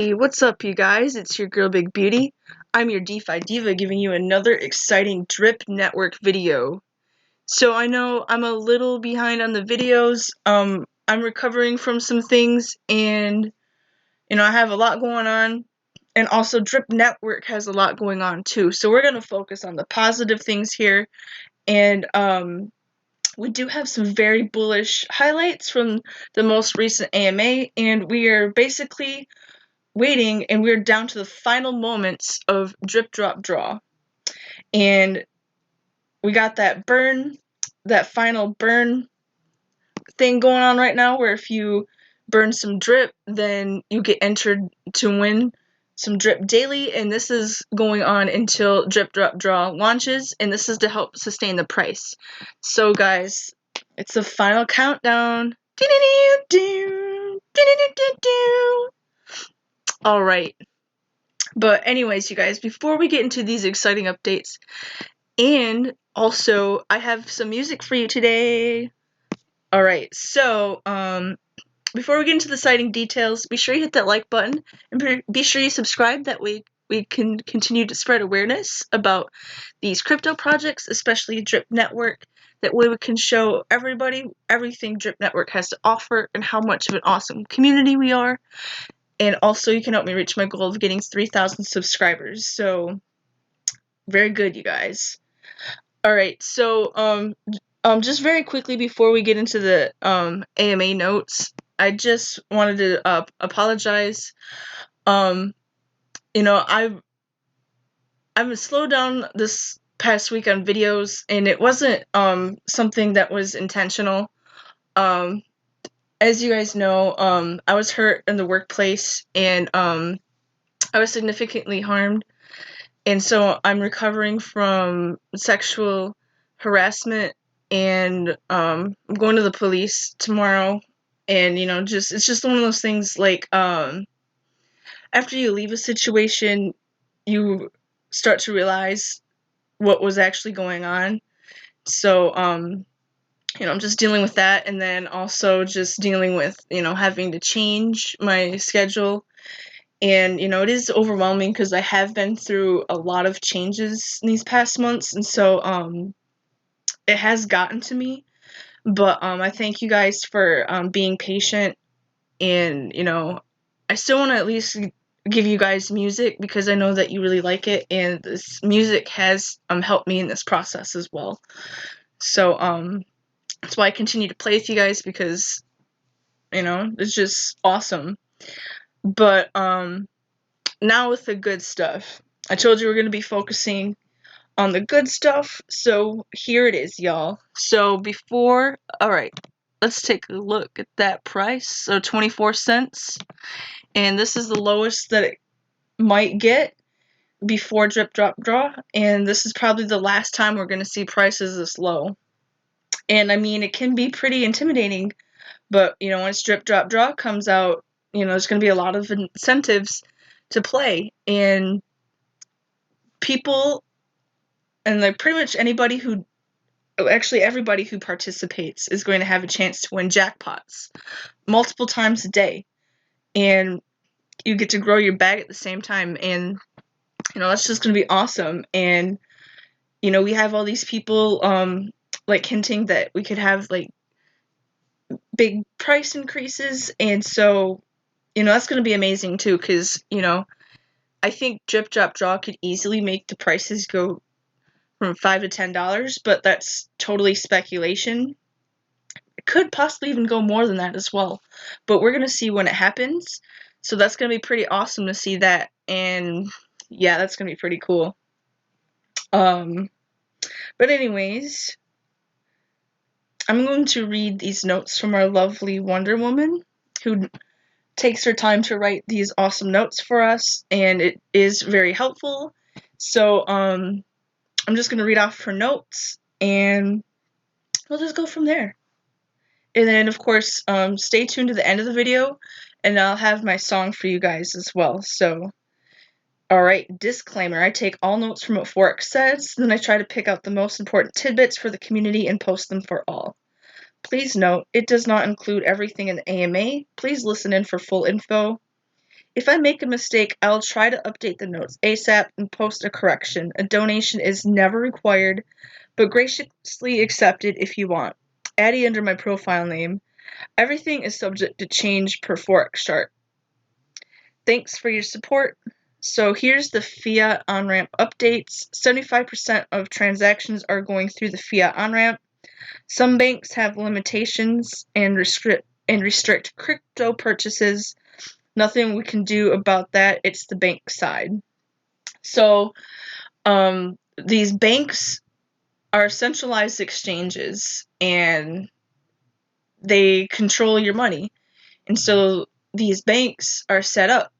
Hey, what's up, you guys? It's your girl Big Beauty. I'm your DeFi Diva giving you another exciting Drip Network video. So I know I'm a little behind on the videos. I'm recovering from some things and I have a lot going on. And also Drip Network has a lot going on too. So we're gonna focus on the positive things here. And we do have some very bullish highlights from the most recent AMA, and we are basically waiting, and we're down to the final moments of drip drop draw, and we got that final burn thing going on right now, where if you burn some drip, then you get entered to win some drip daily, and this is going on until drip drop draw launches, and this is to help sustain the price. So guys, it's the final countdown. All right. But anyways, you guys, before we get into these exciting updates, and also I have some music for you today. All right, so before we get into the exciting details, be sure you hit that like button and be sure you subscribe. That way we can continue to spread awareness about these crypto projects, especially Drip Network. That way we can show everybody everything Drip Network has to offer and how much of an awesome community we are. And also, you can help me reach my goal of getting 3,000 subscribers. So, very good, you guys. All right. So, just very quickly before we get into the AMA notes, I just wanted to apologize. Um, I've slowed down this past week on videos, and it wasn't something that was intentional. Um, as you guys know, I was hurt in the workplace, and I was significantly harmed. And so I'm recovering from sexual harassment, and I'm going to the police tomorrow. And it's just one of those things, like, after you leave a situation, you start to realize what was actually going on. So I'm just dealing with that, and then also just dealing with having to change my schedule. And it is overwhelming because I have been through a lot of changes in these past months, and so it has gotten to me. But I thank you guys for being patient, and I still want to at least give you guys music because I know that you really like it, and this music has helped me in this process as well. So that's why I continue to play with you guys, because it's just awesome. But now with the good stuff. I told you we're going to be focusing on the good stuff, so here it is, y'all. So alright, let's take a look at that price. So 24 cents, and this is the lowest that it might get before drip drop draw, and this is probably the last time we're going to see prices this low. And I mean, it can be pretty intimidating, but once drip drop draw comes out, there's going to be a lot of incentives to play, and people, and like pretty much everybody who participates is going to have a chance to win jackpots multiple times a day, and you get to grow your bag at the same time, and that's just going to be awesome. And we have all these people like hinting that we could have like big price increases, and so that's going to be amazing too, because I think drip drop draw could easily make the prices go from $5 to $10, but that's totally speculation. It could possibly even go more than that as well, but we're gonna see when it happens. So that's gonna be pretty awesome to see that, and yeah, that's gonna be pretty cool. But anyways, I'm going to read these notes from our lovely Wonder Woman, who takes her time to write these awesome notes for us, and it is very helpful. So I'm just gonna read off her notes, and we'll just go from there. And then, of course, stay tuned to the end of the video, and I'll have my song for you guys as well. So, alright, disclaimer. I take all notes from what forex says, then I try to pick out the most important tidbits for the community and post them for all. Please note, it does not include everything in the AMA. Please listen in for full info. If I make a mistake, I'll try to update the notes ASAP and post a correction. A donation is never required, but graciously accepted if you want. Addie under my profile name. Everything is subject to change per forex chart. Thanks for your support. So here's the fiat on-ramp updates. 75% of transactions are going through the fiat on-ramp. Some banks have limitations and restrict crypto purchases. Nothing we can do about that. It's the bank side. So these banks are centralized exchanges, and they control your money. And so these banks are set up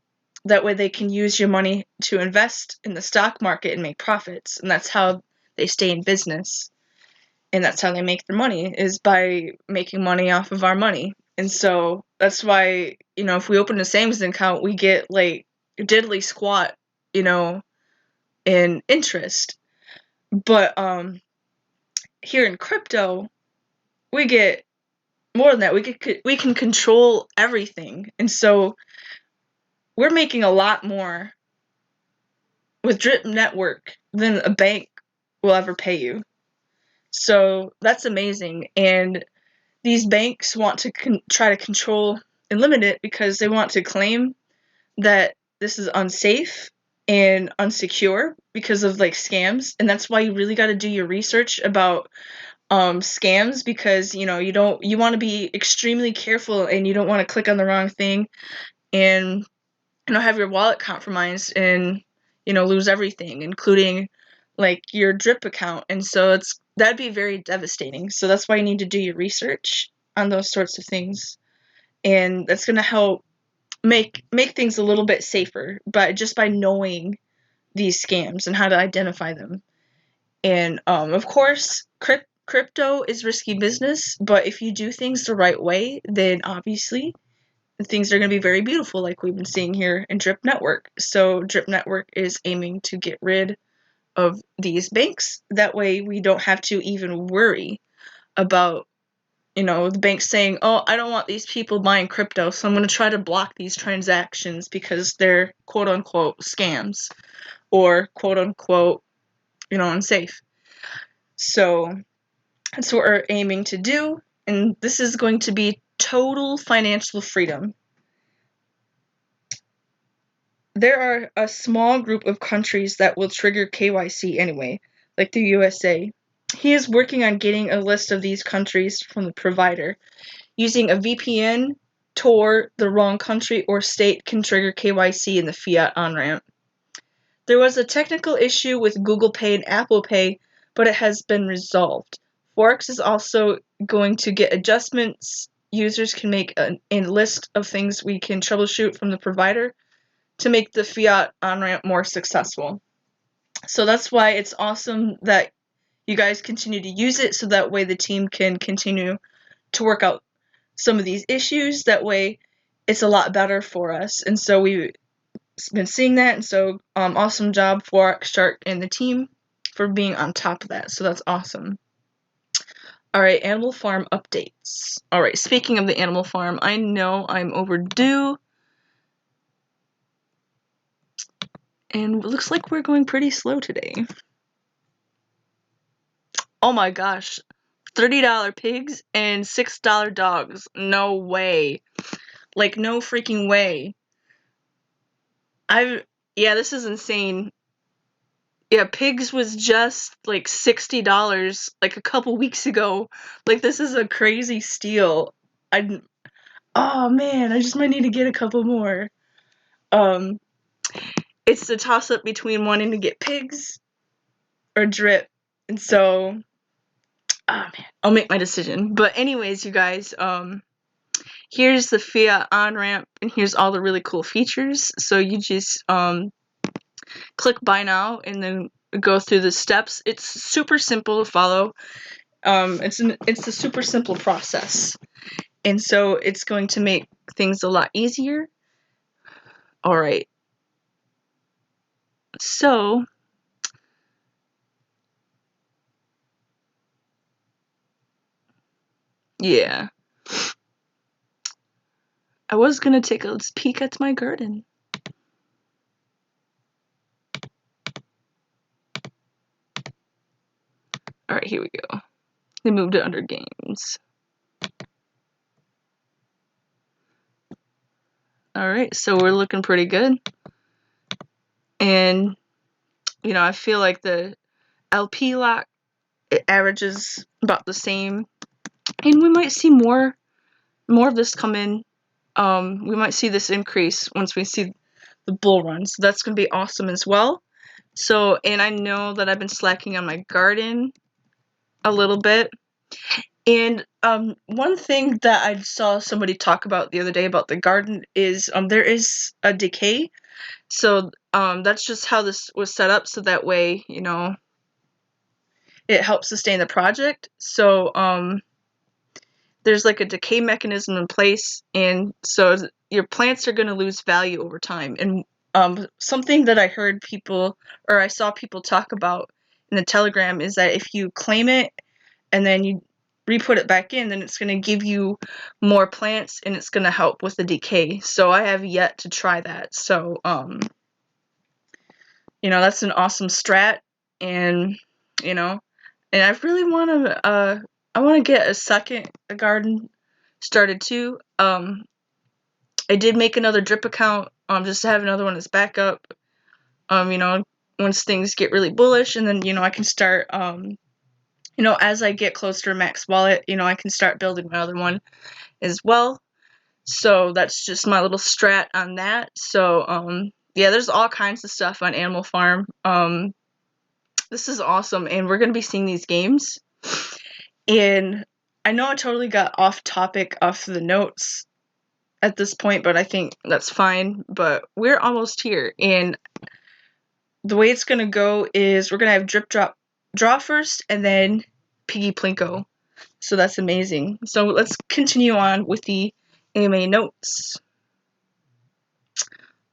that way they can use your money to invest in the stock market and make profits. And that's how they stay in business. And that's how they make their money, is by making money off of our money. And so that's why, if we open a savings account, we get like diddly squat, in interest. But here in crypto, we get more than that. We can control everything. And so we're making a lot more with Drip Network than a bank will ever pay you. So that's amazing. And these banks want to try to control and limit it because they want to claim that this is unsafe and unsecure because of like scams. And that's why you really got to do your research about scams, because you want to be extremely careful, and you don't want to click on the wrong thing and have your wallet compromised and lose everything, including like your drip account. And so that'd be very devastating. So that's why you need to do your research on those sorts of things, and that's going to help make things a little bit safer, but just by knowing these scams and how to identify them. And of course, crypto is risky business, but if you do things the right way, then obviously things are going to be very beautiful, like we've been seeing here in Drip Network. So Drip Network is aiming to get rid of these banks. That way we don't have to even worry about, the banks saying, oh, I don't want these people buying crypto, so I'm going to try to block these transactions because they're quote-unquote scams or quote-unquote, unsafe. So that's what we're aiming to do, and this is going to be total financial freedom. There are a small group of countries that will trigger KYC anyway, like the USA. He is working on getting a list of these countries from the provider. Using a VPN, Tor, the wrong country or state can trigger KYC in the fiat on-ramp. There was a technical issue with Google Pay and Apple Pay, but it has been resolved. Forex is also going to get adjustments. Users can make a list of things we can troubleshoot from the provider to make the fiat on-ramp more successful. So that's why it's awesome that you guys continue to use it, so that way the team can continue to work out some of these issues. That way it's a lot better for us. And so we've been seeing that, and so awesome job Forex Shark and the team for being on top of that. So that's awesome. Alright, Animal Farm updates. Alright, speaking of the Animal Farm, I know I'm overdue. And it looks like we're going pretty slow today. Oh my gosh. $30 pigs and $6 dogs. No way. Like, no freaking way. Yeah, this is insane. Yeah, pigs was just like $60 like a couple weeks ago. Like, this is a crazy steal. Oh man, I just might need to get a couple more. It's the toss up between wanting to get pigs or drip. And so, oh man, I'll make my decision. But anyways, you guys, here's the fiat on-ramp, and here's all the really cool features. So you just click buy now and then go through the steps. It's super simple to follow. It's a super simple process, and so it's going to make things a lot easier. All right. So yeah, I was gonna take a peek at my garden. Alright, here we go. They moved it under games. Alright, so we're looking pretty good. And, you know, I feel like the LP lock, it averages about the same. And we might see more of this come in. We might see this increase once we see the bull run. So that's going to be awesome as well. So, and I know that I've been slacking on my garden a little bit. And one thing that I saw somebody talk about the other day about the garden is there is a decay. So that's just how this was set up, so that way, you know, it helps sustain the project. So there's like a decay mechanism in place, and so your plants are going to lose value over time. And something that I heard people, or I saw people talk about in the Telegram, is that if you claim it and then you re-put it back in, then it's going to give you more plants and it's going to help with the decay. So I have yet to try that. So you know, that's an awesome strat. And you know, and I really want to I want to get a garden started too. I did make another drip account just to have another one as backup. You know, once things get really bullish, and then, you know, I can start you know, as I get closer to max wallet, you know, I can start building my other one as well. So that's just my little strat on that. So yeah, there's all kinds of stuff on Animal Farm. This is awesome, and we're gonna be seeing these games. And I know I totally got off topic off the notes at this point, but I think that's fine. But we're almost here, and the way it's gonna go is we're gonna have drip draw first, and then piggy plinko. So that's amazing. So let's continue on with the AMA notes.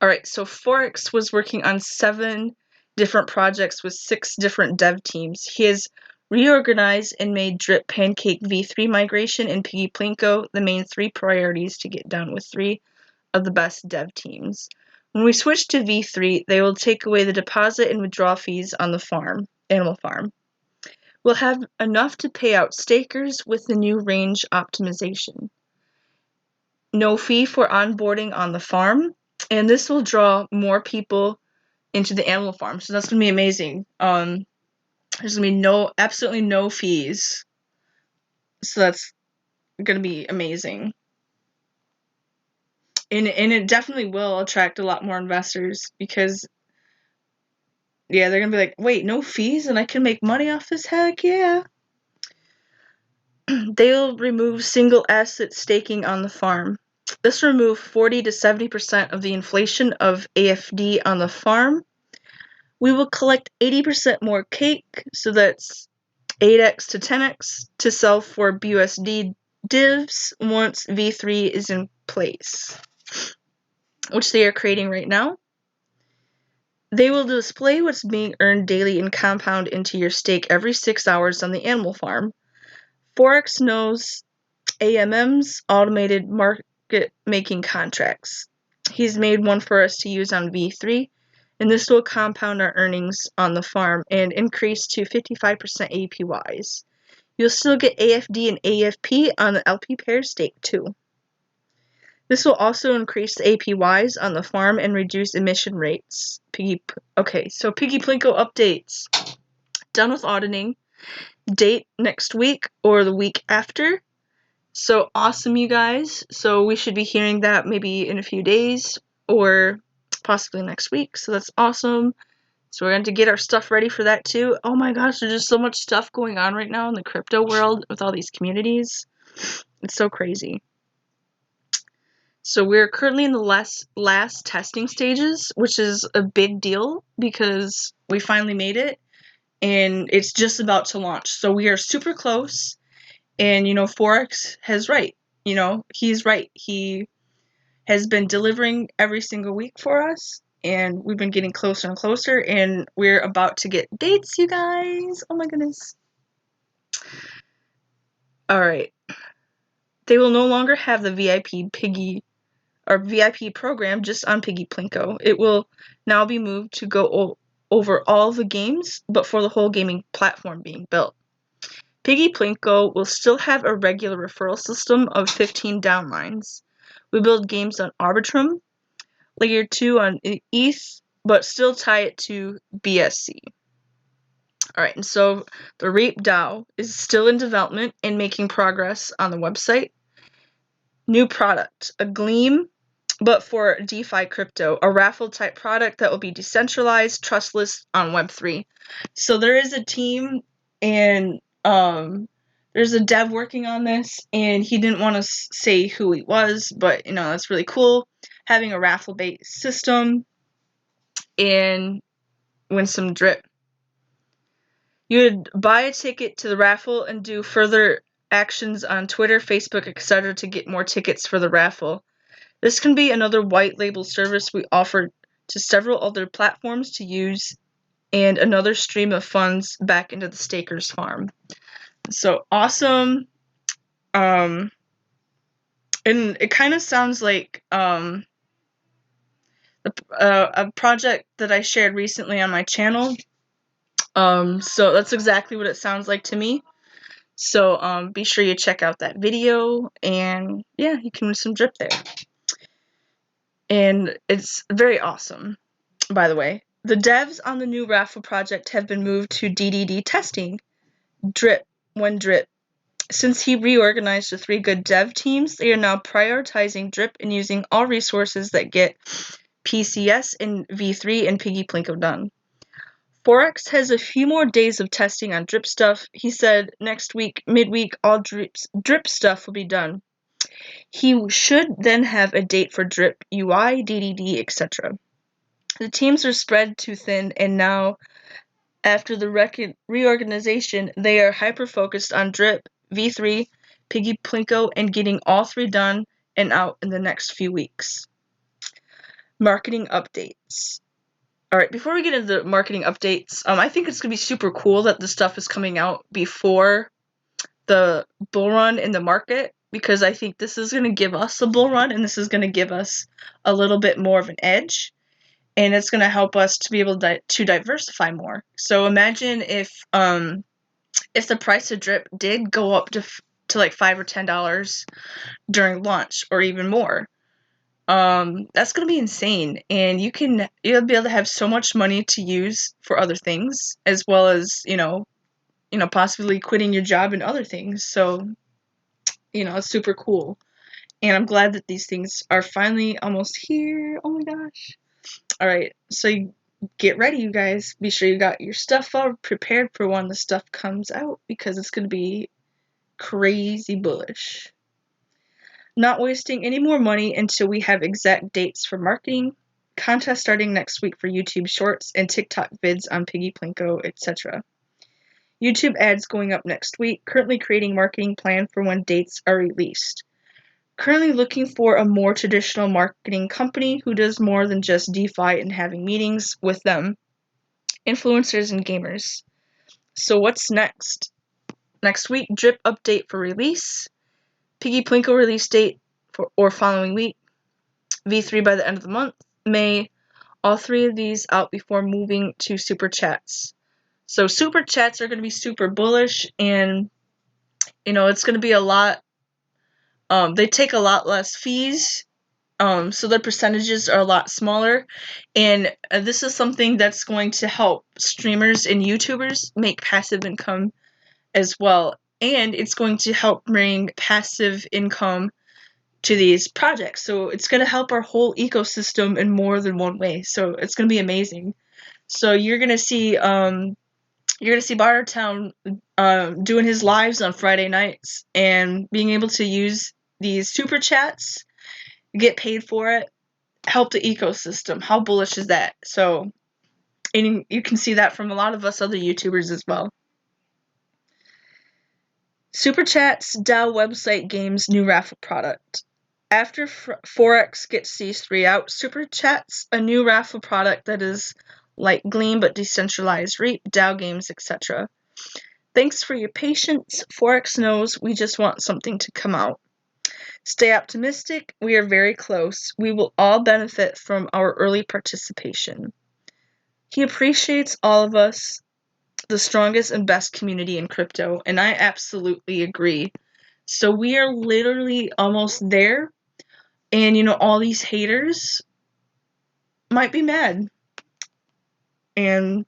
Alright, so Forex was working on 7 different projects with 6 different dev teams. He has reorganized and made Drip, Pancake, V3 migration, and Piggy Plinko the main 3 priorities to get done with 3 of the best dev teams. When we switch to V3, they will take away the deposit and withdrawal fees on the Animal Farm. We'll have enough to pay out stakers with the new range optimization. No fee for onboarding on the farm, and this will draw more people into the Animal Farm, so that's going to be amazing. There's going to be absolutely no fees, so that's going to be amazing. And it definitely will attract a lot more investors, because yeah, they're going to be like, wait, no fees and I can make money off this? Heck yeah. They'll remove single asset staking on the farm. This will remove 40 to 70% of the inflation of AFD on the farm. We will collect 80% more cake, so that's 8x to 10x, to sell for BUSD divs once V3 is in place, which they are creating right now. They will display what's being earned daily and compound into your stake every 6 hours on the Animal Farm. Forex knows AMM's automated market making contracts. He's made one for us to use on V3, and this will compound our earnings on the farm and increase to 55% APYs. You'll still get AFD and AFP on the LP pair stake too. This will also increase the APYs on the farm and reduce emission rates. Okay, so Piggy Plinko updates. Done with auditing. Date next week or the week after. So awesome, you guys. So we should be hearing that maybe in a few days or possibly next week. So that's awesome. So we're going to get our stuff ready for that too. Oh my gosh, there's just so much stuff going on right now in the crypto world with all these communities. It's so crazy. So we're currently in the last testing stages, which is a big deal because we finally made it and it's just about to launch. So we are super close, and, you know, Forex has right. You know, he's right. He has been delivering every single week for us, and we've been getting closer and closer, and we're about to get dates, you guys. Oh my goodness. All right. They will no longer have the VIP Piggy or VIP program just on Piggy Plinko. It will now be moved to go over all the games, but for the whole gaming platform being built. Piggy Plinko will still have a regular referral system of 15 downlines. We build games on Arbitrum, Layer 2 on ETH, but still tie it to BSC. Alright, and so the Reap DAO is still in development and making progress on the website. New product, a Gleam, but for DeFi crypto, a raffle type product that will be decentralized, trustless on Web3. So there is a team, and there's a dev working on this, and he didn't want to say who he was, but that's really cool, having a raffle based system and win some drip. You would buy a ticket to the raffle and do further actions on Twitter, Facebook, etc. to get more tickets for the raffle. This can be another white label service we offer to several other platforms to use, and another stream of funds back into the staker's farm. So awesome. And it kind of sounds like a project that I shared recently on my channel. So that's exactly what it sounds like to me. So be sure you check out that video, and yeah, you can win some drip there. And it's very awesome, by the way. The devs on the new raffle project have been moved to DDD testing. Drip, one drip. Since he reorganized the 3 good dev teams, they are now prioritizing drip and using all resources that get PCS and V3 and Piggy Plinko done. Forex has a few more days of testing on drip stuff. He said next week, midweek, all drip stuff will be done. He should then have a date for drip, UI, DDD, etc. The teams are spread too thin, and now, after the reorganization, they are hyper-focused on drip, V3, Piggy Plinko, and getting all 3 done and out in the next few weeks. Marketing updates. Alright, before we get into the marketing updates, I think it's going to be super cool that this stuff is coming out before the bull run in the market, because I think this is going to give us a bull run, and this is going to give us a little bit more of an edge, and it's going to help us to be able to diversify more. So imagine if the price of drip did go up to like $5 or $10 during launch, or even more. That's going to be insane, and you'll be able to have so much money to use for other things, as well as possibly quitting your job and other things. So it's super cool, and I'm glad that these things are finally almost here. Oh my gosh. All right, so get ready, you guys. Be sure you got your stuff all prepared for when the stuff comes out, because it's going to be crazy bullish. Not wasting any more money until we have exact dates for marketing. Contest starting next week for YouTube Shorts and TikTok vids on Piggy Plinko, etc. YouTube ads going up next week. Currently creating marketing plan for when dates are released. Currently looking for a more traditional marketing company who does more than just DeFi and having meetings with them, influencers and gamers. So what's next? Next week, drip update for release. Piggy Plinko release date or following week. V3 by the end of the month. May. All 3 of these out before moving to super chats. So super chats are going to be super bullish, and it's going to be a lot. They take a lot less fees, so their percentages are a lot smaller, and this is something that's going to help streamers and YouTubers make passive income as well, and it's going to help bring passive income to these projects. So it's going to help our whole ecosystem in more than one way. So it's going to be amazing. So you're going to see Bartertown doing his lives on Friday nights, and being able to use these super chats, get paid for it, help the ecosystem. How bullish is that? So, and you can see that from a lot of us other YouTubers as well. Super Chats, DAO website games, new raffle product. After Forex gets these 3 out, Super Chats, a new raffle product that is like Gleam but decentralized, Reap, DAO games, etc. Thanks for your patience. Forex knows we just want something to come out. Stay optimistic. We are very close. We will all benefit from our early participation. He appreciates all of us. the strongest and best community in crypto, and I absolutely agree. So we are literally almost there, and all these haters might be mad, and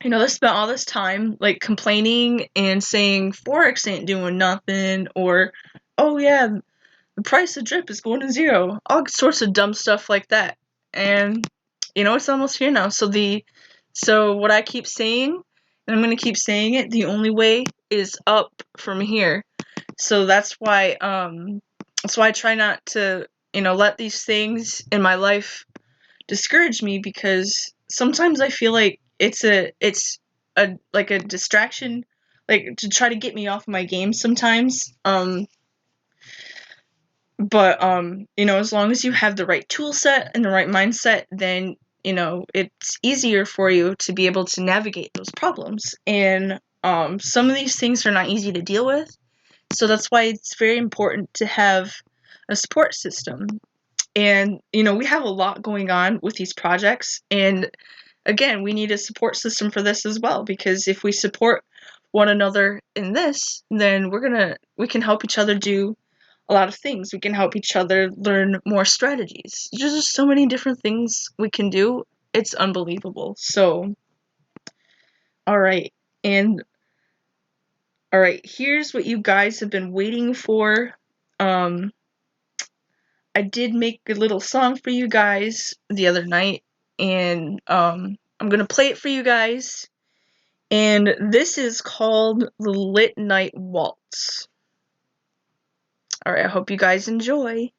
they spent all this time like complaining and saying forex ain't doing nothing, or oh yeah, the price of drip is going to zero, all sorts of dumb stuff like that. And it's almost here now. So what I keep saying, and I'm going to keep saying it, the only way is up from here. So that's why I try not to let these things in my life discourage me, because sometimes I feel like it's a like a distraction, like to try to get me off my game sometimes. But as long as you have the right tool set and the right mindset, then it's easier for you to be able to navigate those problems. And some of these things are not easy to deal with, so that's why it's very important to have a support system. And we have a lot going on with these projects, and again, we need a support system for this as well, because if we support one another in this, then we can help each other do a lot of things. We can help each other learn more strategies. There's just so many different things we can do. It's unbelievable. So, all right. And all right, here's what you guys have been waiting for. I did make a little song for you guys the other night, and I'm going to play it for you guys. And this is called the Lit Night Waltz. All right, I hope you guys enjoy.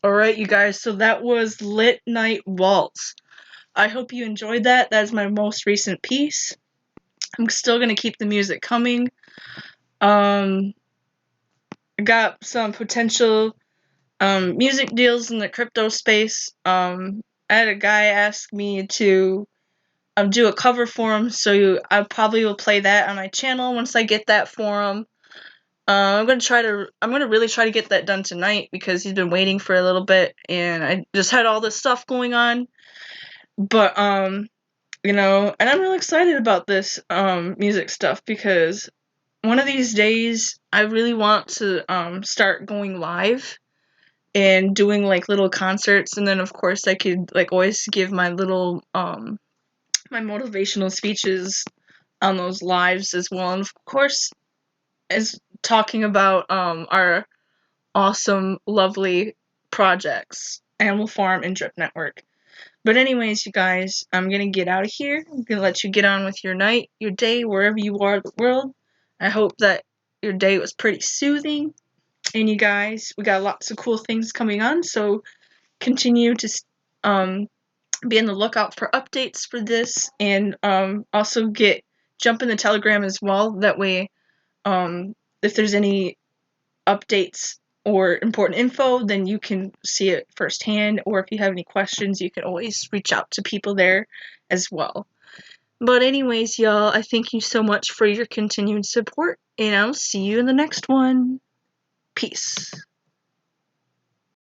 Alright, you guys, so that was Lit Night Waltz. I hope you enjoyed that. That is my most recent piece. I'm still going to keep the music coming. I got some potential music deals in the crypto space. I had a guy ask me to do a cover for him, so I probably will play that on my channel once I get that for him. I'm gonna really try to get that done tonight, because he's been waiting for a little bit, and I just had all this stuff going on. But and I'm really excited about this music stuff, because one of these days I really want to start going live and doing like little concerts, and then of course I could like always give my little my motivational speeches on those lives as well. And of course, as talking about our awesome, lovely projects, Animal Farm and Drip Network. But anyways, you guys, I'm gonna get out of here. I'm gonna let you get on with your night, your day, wherever you are in the world. I hope that your day was pretty soothing. And you guys, we got lots of cool things coming on, so continue to be on the lookout for updates for this, and also jump in the Telegram as well. That way, if there's any updates or important info, then you can see it firsthand, or if you have any questions, you can always reach out to people there as well. But anyways, y'all, I thank you so much for your continued support, and I'll see you in the next one. Peace.